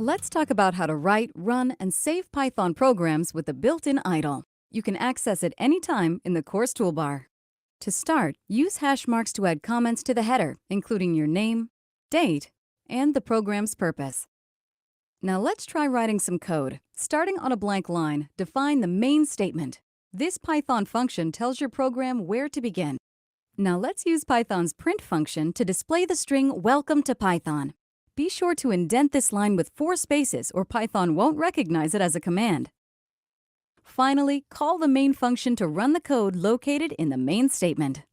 Let's talk about how to write, run, and save Python programs with the built-in idle. You can access it anytime in the course toolbar. To start, use hash marks to add comments to the header, including your name, date, and the program's purpose. Now let's try writing some code. Starting on a blank line, define the main statement. This Python function tells your program where to begin. Now let's use Python's print function to display the string "Welcome to Python." Be sure to indent this line with 4 spaces or Python won't recognize it as a command. Finally, call the main function to run the code located in the main statement.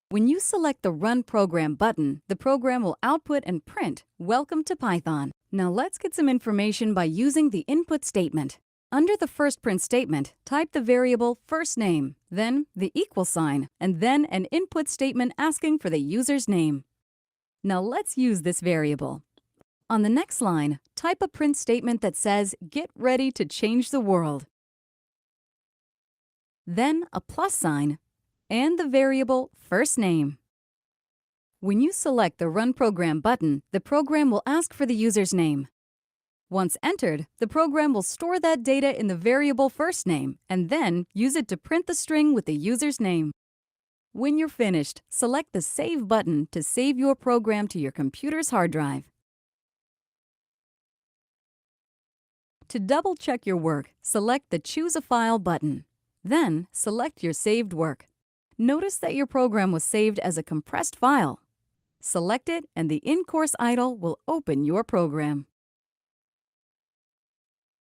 When you select the Run Program button, the program will output and print "Welcome to Python." Now let's get some information by using the input statement. Under the first print statement, type the variable first name, then the equal sign, and then an input statement asking for the user's name. Now let's use this variable. On the next line, type a print statement that says, "Get ready to change the world." Then a plus sign and the variable first name. When you select the Run Program button, the program will ask for the user's name. Once entered, the program will store that data in the variable first name and then use it to print the string with the user's name. When you're finished, select the Save button to save your program to your computer's hard drive. To double-check your work, select the Choose a File button. Then, select your saved work. Notice that your program was saved as a compressed file. Select it and the in-course idle will open your program.